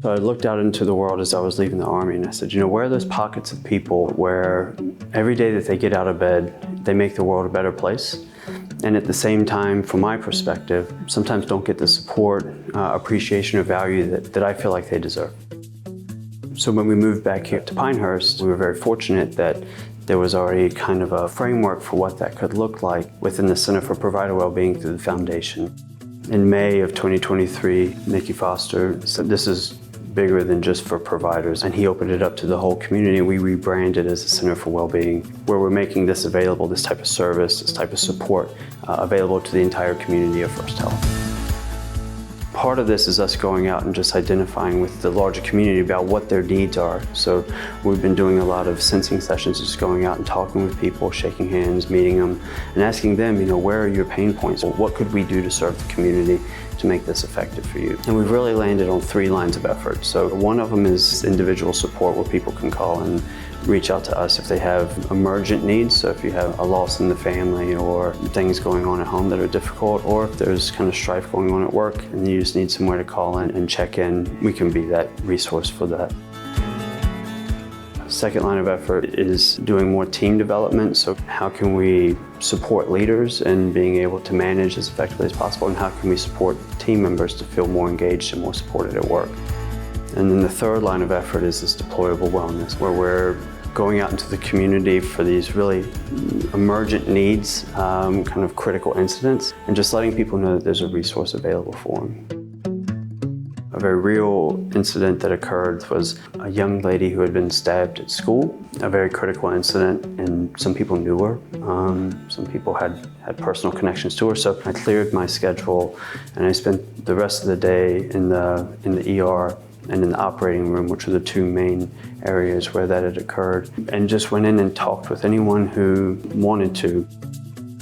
So I looked out into the world as I was leaving the Army and I said, where are those pockets of people where every day that they get out of bed, they make the world a better place? And at the same time, from my perspective, sometimes don't get the support, appreciation, or value that I feel like they deserve. So when we moved back here to Pinehurst, we were very fortunate that there was already kind of a framework for what that could look like within the Center for Provider Wellbeing through the Foundation. In May of 2023, Nikki Foster said this is bigger than just for providers, and he opened it up to the whole community, and we rebranded as a Center for Wellbeing, where we're making this available, this type of service, this type of support, available to the entire community of First Health. Part of this is us going out and just identifying with the larger community about what their needs are. So we've been doing a lot of sensing sessions, just going out and talking with people, shaking hands, meeting them, and asking them, where are your pain points? What could we do to serve the community to make this effective for you? And we've really landed on 3 lines of effort. So one of them is individual support, where people can call and reach out to us if they have emergent needs. So if you have a loss in the family or things going on at home that are difficult, or if there's kind of strife going on at work and you just need somewhere to call in and check in, we can be that resource for that. Second line of effort is doing more team development. So how can we support leaders in being able to manage as effectively as possible, and how can we support team members to feel more engaged and more supported at work? And then the third line of effort is this deployable wellness, where we're going out into the community for these really emergent needs, kind of critical incidents, and just letting people know that there's a resource available for them. A very real incident that occurred was a young lady who had been stabbed at school, a very critical incident, and some people knew her. Some people had personal connections to her, so I cleared my schedule and I spent the rest of the day in the ER and in the operating room, which were the 2 main areas where that had occurred, and just went in and talked with anyone who wanted to.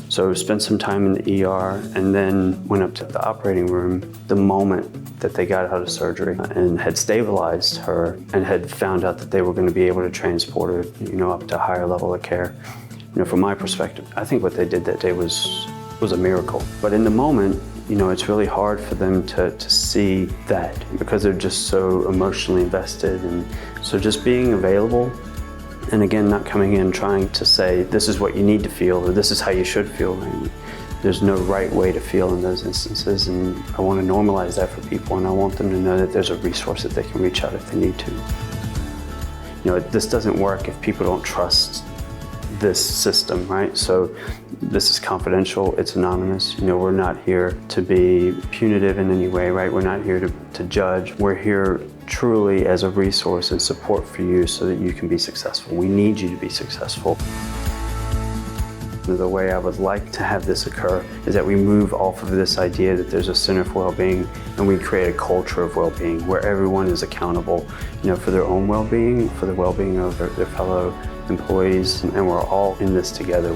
So spent some time in the ER and then went up to the operating room the moment that they got out of surgery, and had stabilized her and had found out that they were going to be able to transport her, up to a higher level of care. From my perspective, I think what they did that day was a miracle. But in the moment, it's really hard for them to see that, because they're just so emotionally invested. And so just being available, and again, not coming in trying to say, this is what you need to feel, or this is how you should feel. There's no right way to feel in those instances, and I want to normalize that for people, and I want them to know that there's a resource that they can reach out if they need to. This doesn't work if people don't trust this system, right? So this is confidential, it's anonymous. We're not here to be punitive in any way, right? We're not here to judge. We're here truly as a resource and support for you so that you can be successful. We need you to be successful. The way I would like to have this occur is that we move off of this idea that there's a Center for Wellbeing, and we create a culture of well-being where everyone is accountable, for their own well-being, for the well-being of their fellow employees, and we're all in this together.